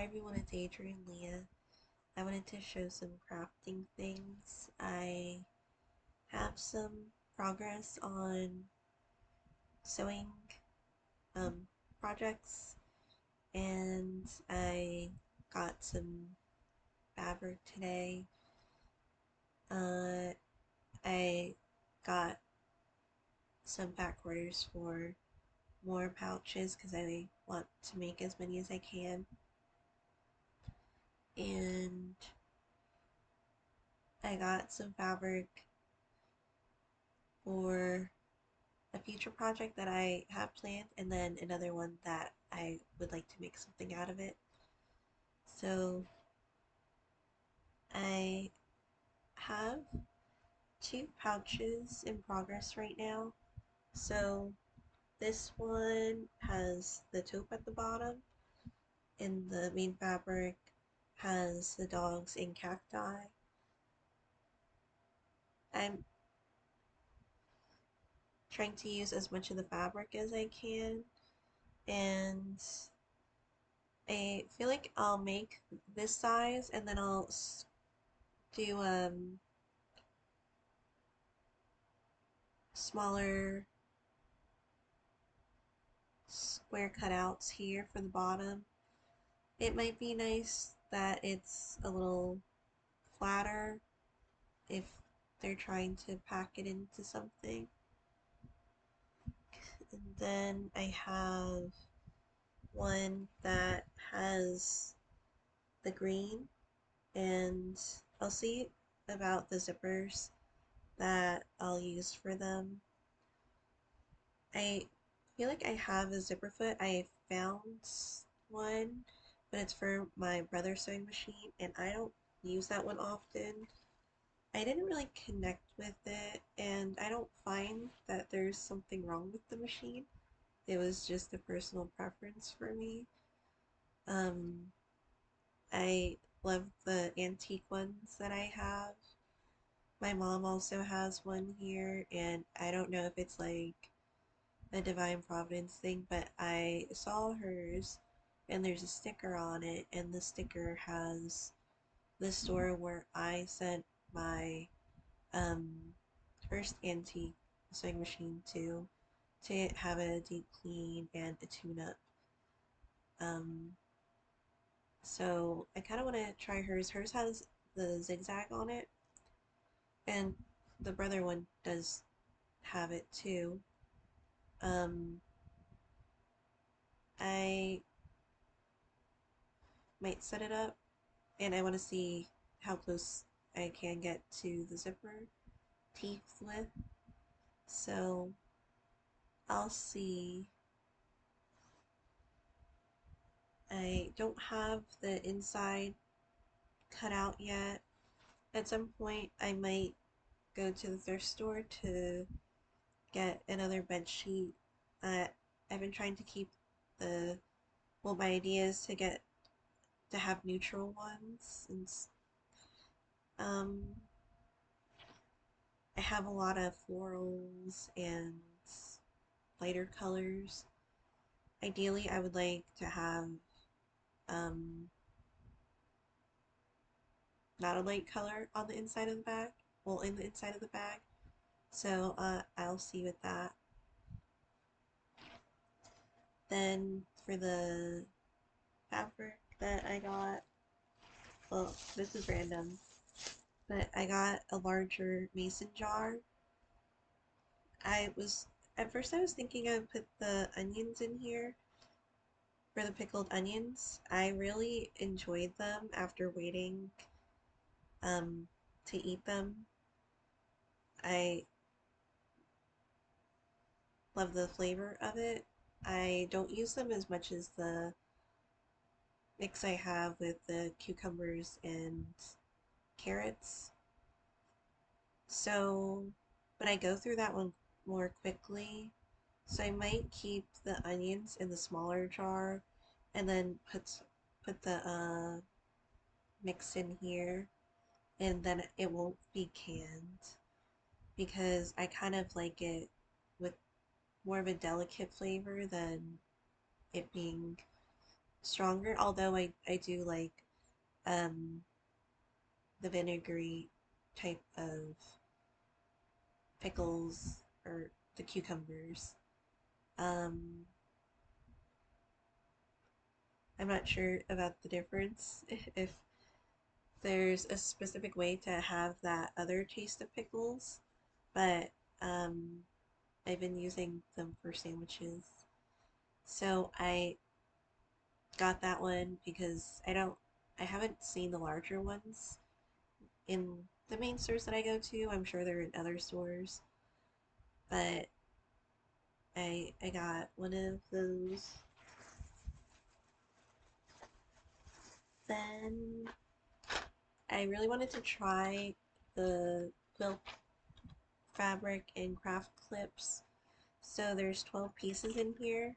Hi everyone, it's Adrian Leah. I wanted to show some crafting things. I have some progress on sewing um, projects, and I got some fabric today. I got some back orders for more pouches because I want to make as many as I can. And I got some fabric for a future project that I have planned, and then another one that I would like to make something out of it. So I have two pouches in progress right now. So this one has the taupe at the bottom, and the main fabric has the dogs and cacti. I'm trying to use as much of the fabric as I can, and I feel like I'll make this size and then I'll do smaller square cutouts here for the bottom. It might be nice that it's a little flatter if they're trying to pack it into something. And then I have one that has the green, and I'll see about the zippers that I'll use for them. I feel like I have a zipper foot. I found one, but it's for my brother's sewing machine, and I don't use that one often. I didn't really connect with it, and I don't find that there's something wrong with the machine. It was just a personal preference for me. Um, I love the antique ones that I have. My mom also has one here, and I don't know if it's like a Divine Providence thing, but I saw hers and there's a sticker on it, and the sticker has the store where I sent my um, first antique sewing machine to have a deep clean and a tune up. Um, so I kind of want to try hers. Hers has the zigzag on it, and the brother one does have it too. Um, I might set it up, and I want to see how close I can get to the zipper teeth with. So I'll see. I don't have the inside cut out yet. At some point, I might go to the thrift store to get another bed sheet. I've been trying to keep the well, my idea is to get to have neutral ones, and um, I have a lot of florals and lighter colors. Ideally, I would like to have um, not a light color on the inside of the bag. Well, in the inside of the bag. So I'll see with that. Then for the fabric that I got, well, this is random, but I got a larger mason jar. I was At first I was thinking I would put the onions in here for the pickled onions. I really enjoyed them after waiting um, to eat them. I love the flavor of it. I don't use them as much as the mix I have with the cucumbers and carrots. So, but I go through that one more quickly. So I might keep the onions in the smaller jar and then put the mix in here, and then it won't be canned because I kind of like it with more of a delicate flavor than it being stronger, although I do like um the vinegary type of pickles or the cucumbers. Um, I'm not sure about the difference if there's a specific way to have that other taste of pickles, but um, I've been using them for sandwiches. So I got that one because I haven't seen the larger ones in the main stores that I go to. I'm sure they're in other stores, but I got one of those. Then I really wanted to try the quilt fabric and craft clips. So there's 12 pieces in here.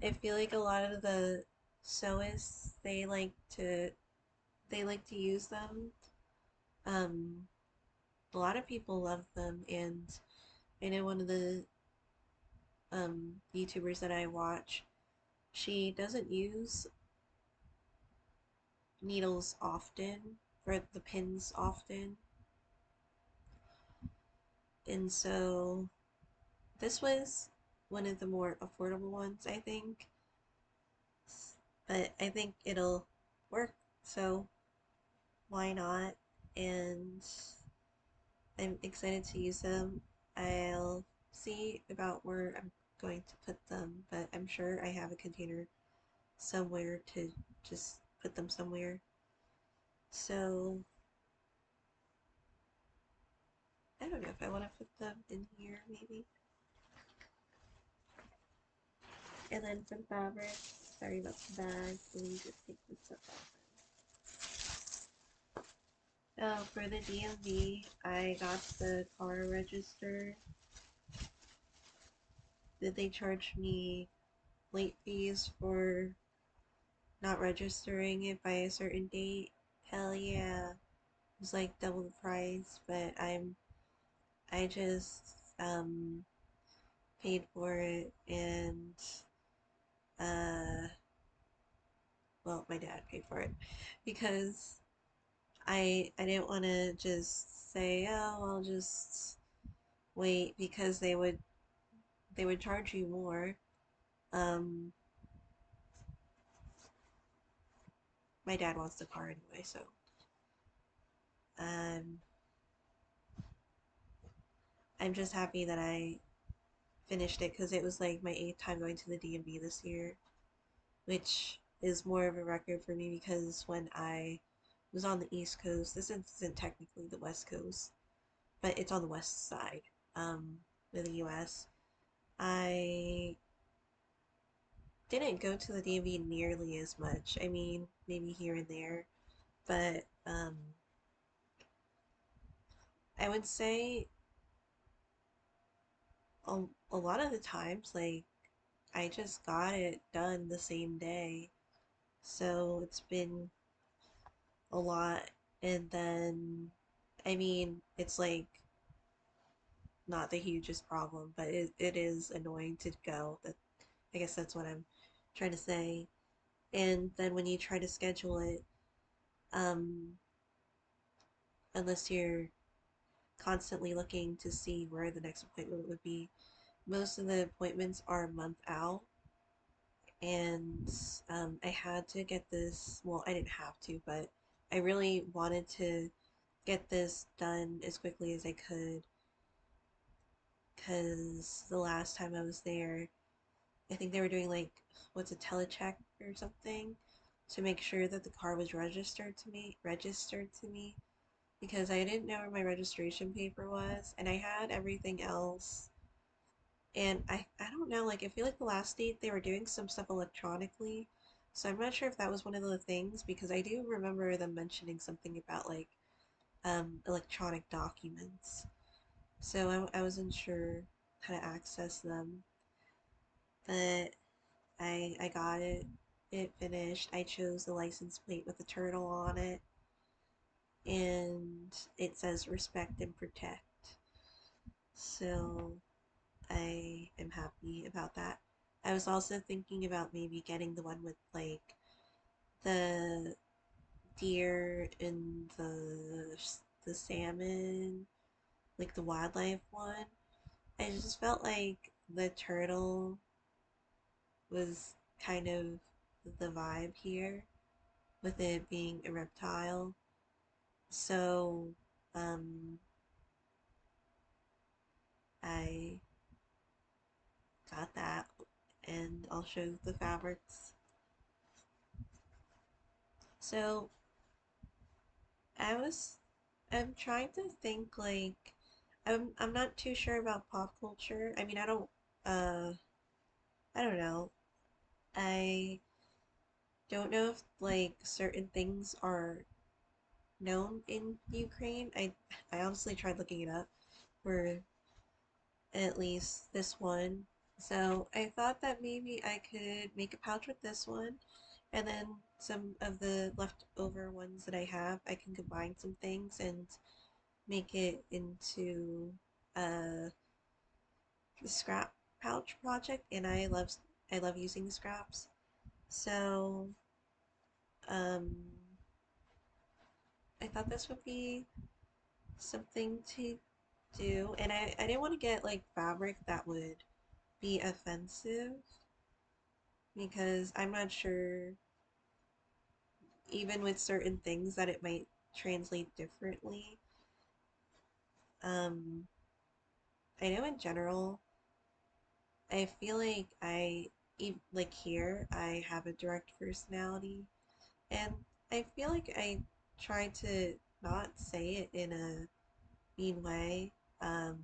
I feel like a lot of the sewists they like to use them. Um, a lot of people love them, and I know one of the YouTubers that I watch, she doesn't use needles often for the pins often, and so this was one of the more affordable ones, I think, but I think it'll work, so why not? And I'm excited to use them. I'll see about where I'm going to put them, but I'm sure I have a container somewhere to just put them somewhere. So I don't know if I want to put them in here, maybe. And then for the fabric, sorry about the bag, let me just take this up off. Oh, for the DMV, I got the car register. Did they charge me late fees for not registering it by a certain date? Hell yeah. It was like double the price, but I just paid for it, and uh well, my dad paid for it because I didn't want to just say, "Oh, I'll just wait," because they would charge you more. Um my dad wants the car anyway, so um I'm just happy that I finished it because it was like my 8th time going to the DMV this year, which is more of a record for me because when I was on the East Coast, this isn't technically the West Coast, but it's on the west side of the US. I didn't go to the DMV nearly as much. I mean, maybe here and there, but I would say a lot of the times, like, I just got it done the same day. So it's been a lot. And then, I mean, it's like not the hugest problem, but it is annoying to go. That I guess that's what I'm trying to say. And then when you try to schedule it, um, unless you're constantly looking to see where the next appointment would be, most of the appointments are a month out. And I had to get this, well, I didn't have to, but I really wanted to get this done as quickly as I could because the last time I was there, I think they were doing like, what's a telecheck or something to make sure that the car was registered to me because I didn't know where my registration paper was and I had everything else. And I don't know, like I feel like the last date they were doing some stuff electronically. So I'm not sure if that was one of the things because I do remember them mentioning something about like electronic documents. So I wasn't sure how to access them. But I got it. It finished. I chose the license plate with a turtle on it. And it says respect and protect. So I am happy about that. I was also thinking about maybe getting the one with like the deer and the salmon, like the wildlife one. I just felt like the turtle was kind of the vibe here with it being a reptile. So, um, I got that and I'll show the fabrics. So, I was I'm trying to think like I'm not too sure about pop culture. I mean, uh I don't know. I don't know if like certain things are known in Ukraine. I honestly tried looking it up for at least this one. So I thought that maybe I could make a pouch with this one, and then some of the leftover ones that I have, I can combine some things and make it into a scrap pouch project. And I love using the scraps. So um, I thought this would be something to do, and I didn't want to get like fabric that would be offensive because I'm not sure, even with certain things, that it might translate differently. Um, I know in general, I feel like like here, I have a direct personality, and I feel like I try to not say it in a mean way. Um,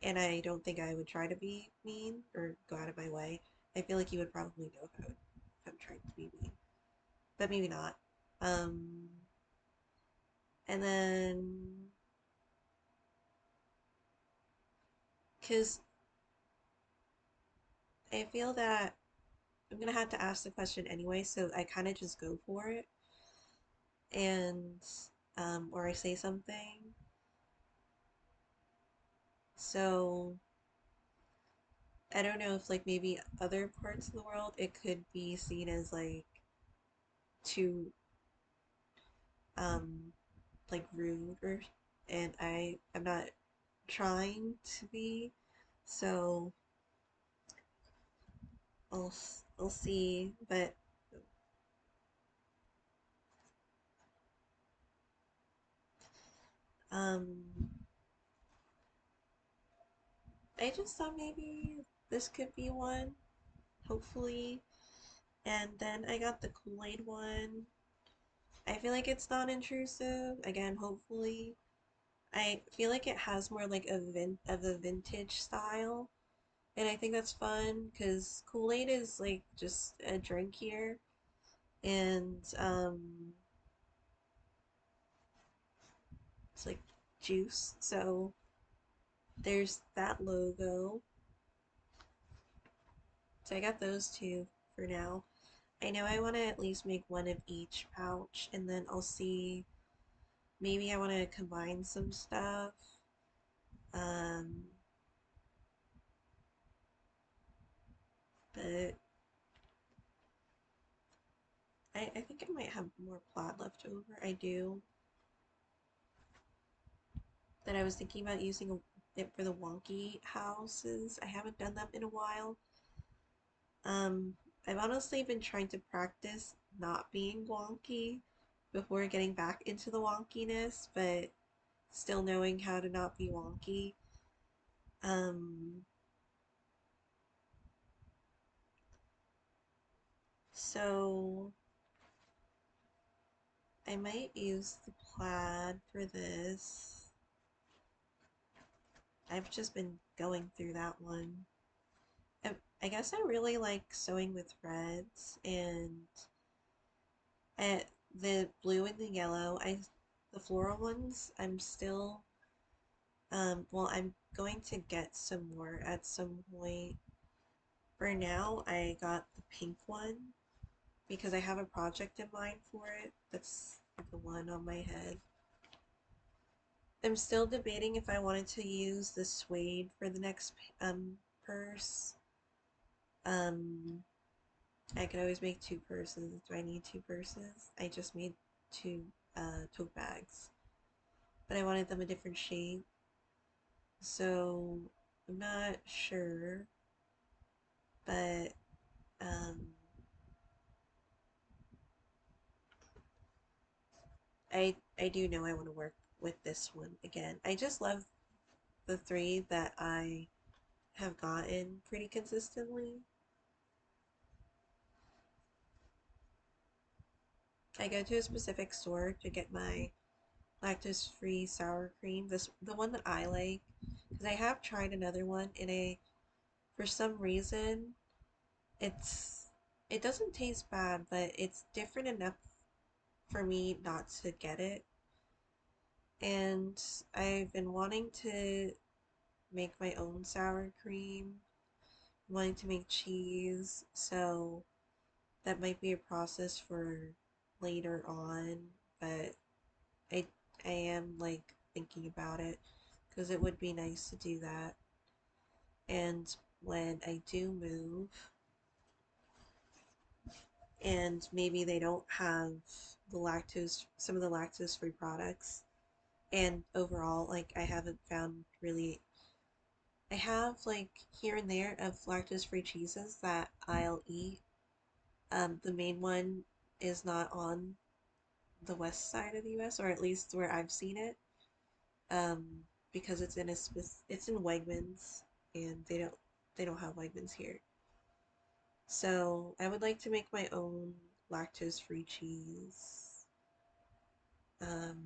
and I don't think I would try to be mean or go out of my way. I feel like you would probably know if I'm trying to be mean, but maybe not. Um, and then, because I feel that I'm gonna have to ask the question anyway, so I kind of just go for it, and or I say something. So I don't know if like maybe other parts of the world it could be seen as like too um like rude or and I'm not trying to be. So I'll see, but um I just thought maybe this could be one, hopefully. And then I got the Kool-Aid one. I feel like it's not intrusive. Again, hopefully. I feel like it has more like a vintage style. And I think that's fun because Kool-Aid is like just a drink here. And it's like juice. So there's that logo. So I got those two for now. I know I want to at least make one of each pouch, and then I'll see. Maybe I want to combine some stuff. Um, but I think I might have more plaid left over. I do. That I was thinking about using it for the wonky houses. I haven't done them in a while. Um, I've honestly been trying to practice not being wonky before getting back into the wonkiness, but still knowing how to not be wonky. Um, so I might use the plaid for this. I've just been going through that one. I guess I really like sewing with threads, and the blue and the yellow, the floral ones, I'm still well, I'm going to get some more at some point. For now, I got the pink one because I have a project in mind for it. That's the one on my head. I'm still debating if I wanted to use the suede for the next purse, Um, I could always make two purses. Do I need two purses? I just made two tote bags, but I wanted them a different shape, so I'm not sure. But um, I do know I want to work with this one again. I just love the three that I have gotten pretty consistently. I go to a specific store to get my lactose-free sour cream. The one that I like, because I have tried another one and for some reason it doesn't taste bad, but it's different enough for me not to get it. And I've been wanting to make my own sour cream, wanting to make cheese, so that might be a process for later on, but I I am like thinking about it because it would be nice to do that. And when I do move and maybe they don't have some of the lactose free products, and overall, like I haven't found really, I have like here and there of lactose free cheeses that I'll eat. The main one is not on the west side of the US, or at least where I've seen it, um, because it's in Wegmans, and they don't have Wegmans here. So I would like to make my own lactose-free cheese. Um,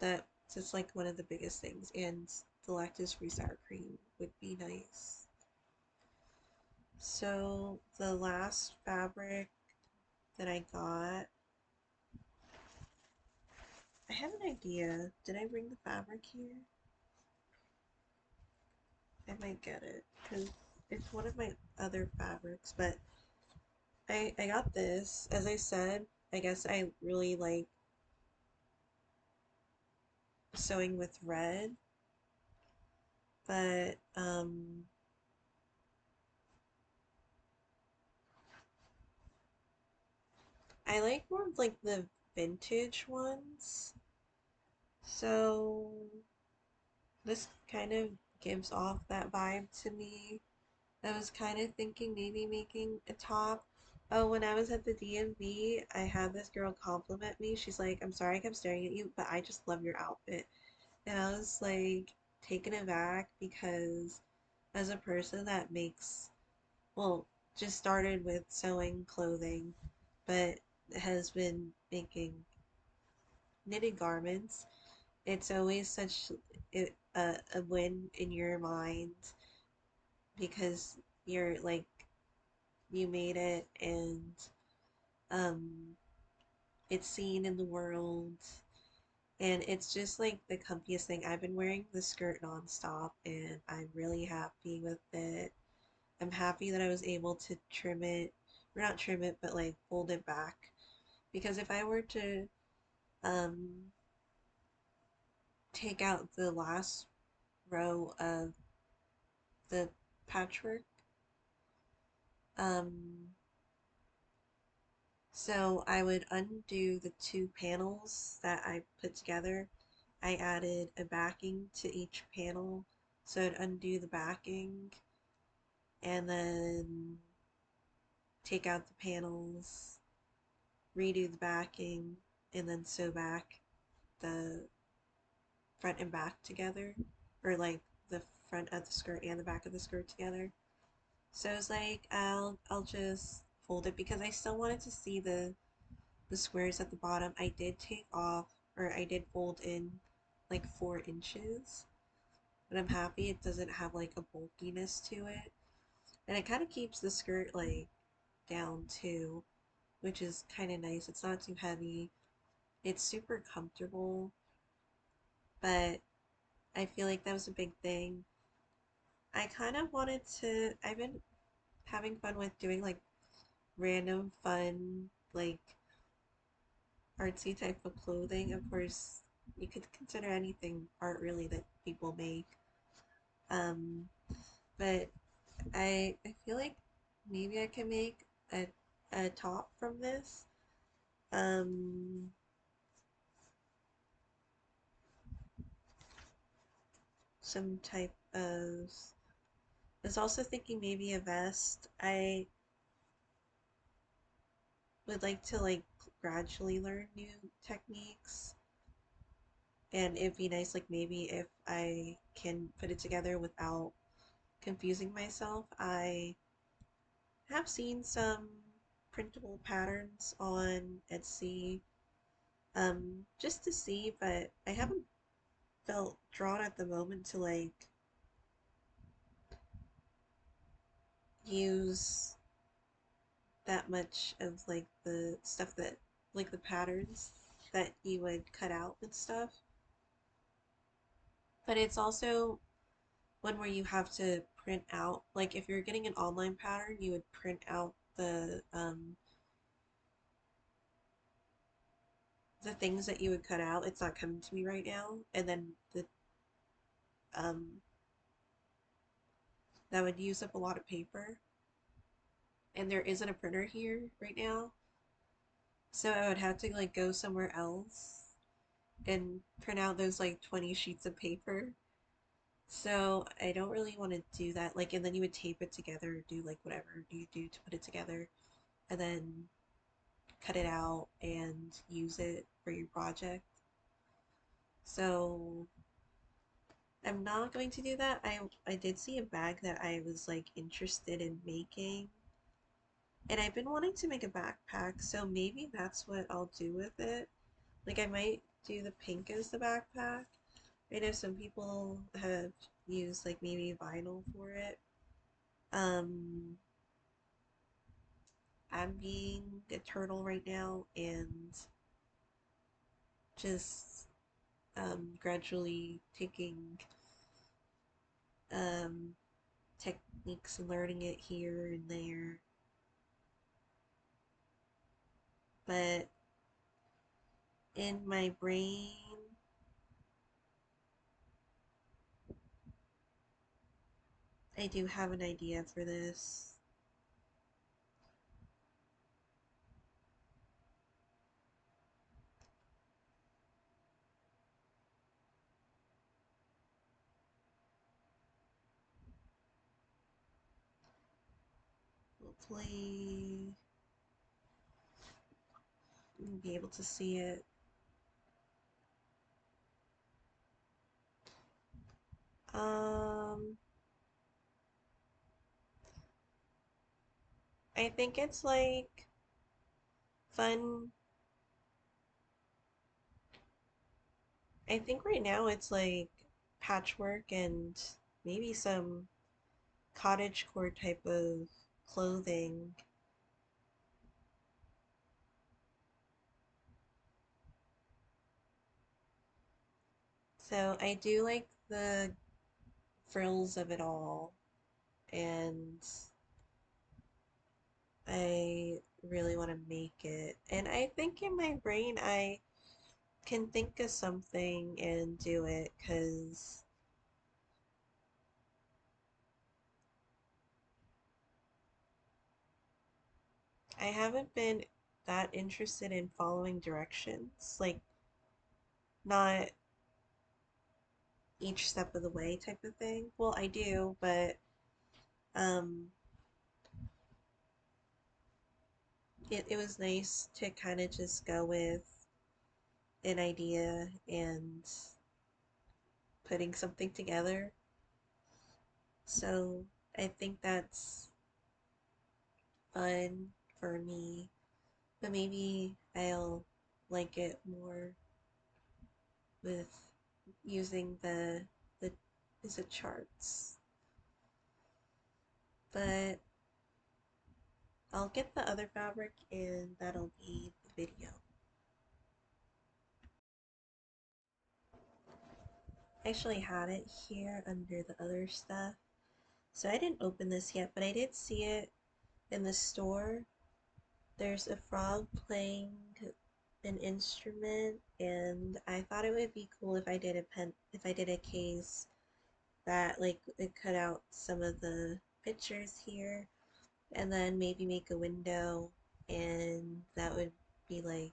that's just like one of the biggest things, and the lactose-free sour cream would be nice. So the last fabric that I got, I have an idea. Did I bring the fabric here? I might get it because it's one of my other fabrics, but I got this. As I said, I guess I really like sewing with red, but I like more of like the vintage ones. So this kind of gives off that vibe to me. I was kind of thinking maybe making a top. Oh, when I was at the DMV, I had this girl compliment me. She's like, "I'm sorry I kept staring at you, but I just love your outfit." And I was like taken aback because as a person that makes, well, just started with sewing clothing, but has been making knitted garments, it's always such a win in your mind because you're like, you made it and um, it's seen in the world. And it's just like the comfiest thing. I've been wearing the skirt nonstop and I'm really happy with it. I'm happy that I was able to trim it, or not trim it, but like fold it back. Because if I were to um, take out the last row of the patchwork, um, so I would undo the two panels that I put together. I added a backing to each panel, so I'd undo the backing and then take out the panels, redo the backing, and then sew back the front and back together, or like the front of the skirt and the back of the skirt together. So I was like, I'll just fold it because I still wanted to see the squares at the bottom. I did take off, or I did fold in like 4 inches, but I'm happy it doesn't have like a bulkiness to it, and it kind of keeps the skirt like down too, which is kind of nice. It's not too heavy. It's super comfortable, but I feel like that was a big thing. I kind of wanted to, I've been having fun with doing like random fun, like artsy type of clothing. Of course, you could consider anything art really that people make. Um, but I feel like maybe I can make a top from this. Um, some type of. I was also thinking maybe a vest. I would like to like gradually learn new techniques, and it'd be nice like maybe if I can put it together without confusing myself. I have seen some printable patterns on Etsy just to see, but I haven't felt drawn at the moment to like use that much of like the stuff that like the patterns that you would cut out and stuff. But it's also one where you have to print out, like if you're getting an online pattern, you would print out the things that you would cut out. It's not coming to me right now. And then um that would use up a lot of paper. And there isn't a printer here right now. So I would have to like go somewhere else and print out those like 20 sheets of paper. So I don't really want to do that. Like, and then you would tape it together, do like whatever you do to put it together, and then cut it out and use it for your project. So I'm not going to do that. I did see a bag that I was like interested in making, and I've been wanting to make a backpack, so maybe that's what I'll do with it. Like I might do the pink as the backpack. I know some people have used like maybe vinyl for it. Um, I'm being a turtle right now and just gradually taking um, techniques and learning it here and there. But in my brain, I do have an idea for this. Hopefully, you'll be able to see it. Um, I think it's like fun. I think right now it's like patchwork and maybe some cottagecore type of clothing. So I do like the frills of it all, and I really want to make it. And I think in my brain I can think of something and do it because I haven't been that interested in following directions, like not each step of the way type of thing. Well, I do, but um, it was nice to kind of just go with an idea and putting something together. So I think that's fun for me, but maybe I'll like it more with using the is it charts. But I'll get the other fabric and that'll be the video. I actually had it here under the other stuff. So I didn't open this yet, but I did see it in the store. There's a frog playing an instrument, and I thought it would be cool if I did a case that like it cut out some of the pictures here, and then maybe make a window, and that would be like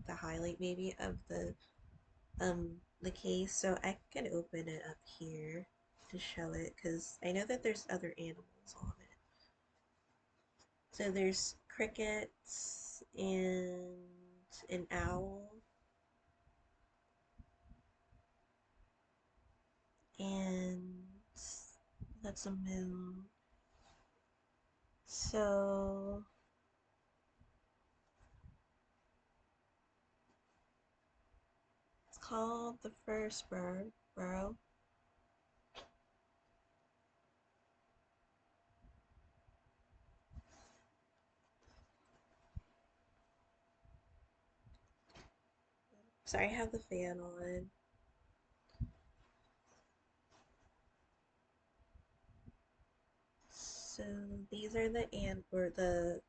the highlight maybe of the case. So I can open it up here to show it because I know that there's other animals on it. So there's crickets and an owl and that's a moon. So it's called the first burrow. Sorry, I have the fan on. So these are the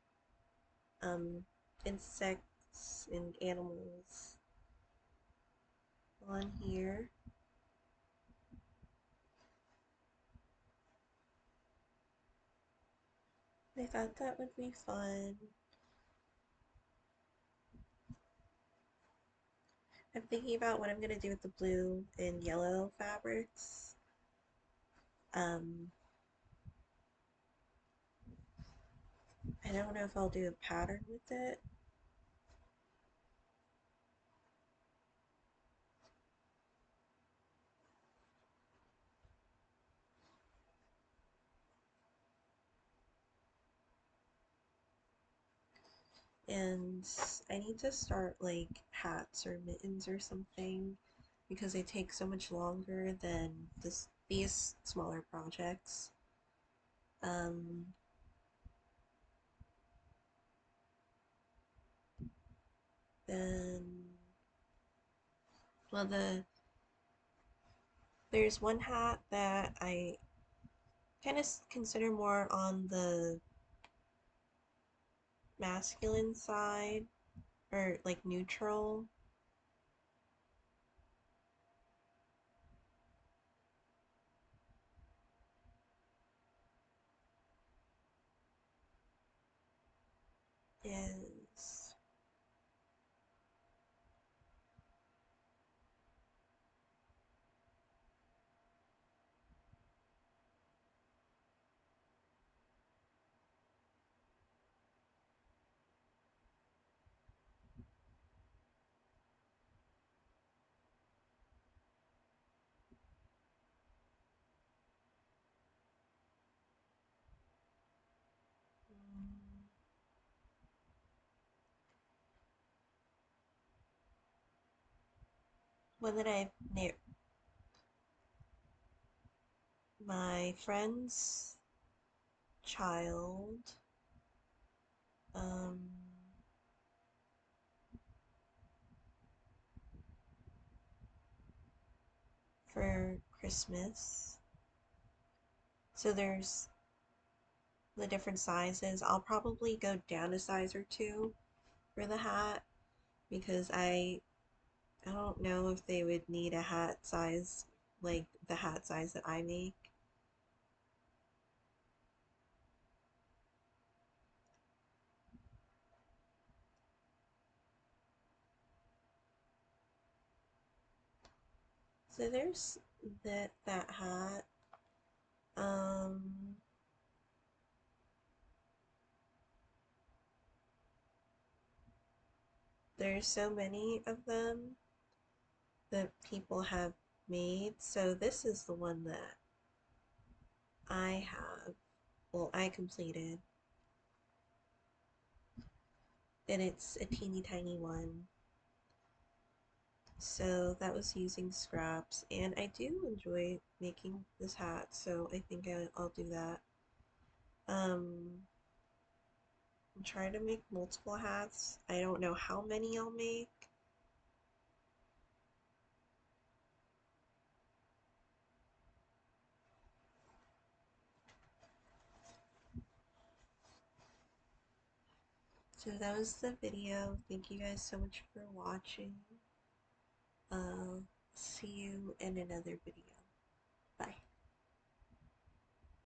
um insects and animals on here. I thought that would be fun. I'm thinking about what I'm gonna do with the blue and yellow fabrics. Um, I don't know if I'll do a pattern with it. And I need to start like hats or mittens or something because they take so much longer than these smaller projects. Um, then, well, there's one hat that I kind of consider more on the masculine side or like neutral. Is mm, one that I've knit. My friend's child um, for Christmas. So there's the different sizes. I'll probably go down a size or two for the hat because I don't know if they would need a hat size like the hat size that I make. So there's that hat. Um, there's so many of them that people have made. So this is the one that I have. Well, I completed, and it's a teeny tiny one. So that was using scraps, and I do enjoy making this hat, so I think I'll do that. I'm trying to make multiple hats. I don't know how many I'll make. So that was the video. Thank you guys so much for watching. Uh, see you in another video. Bye.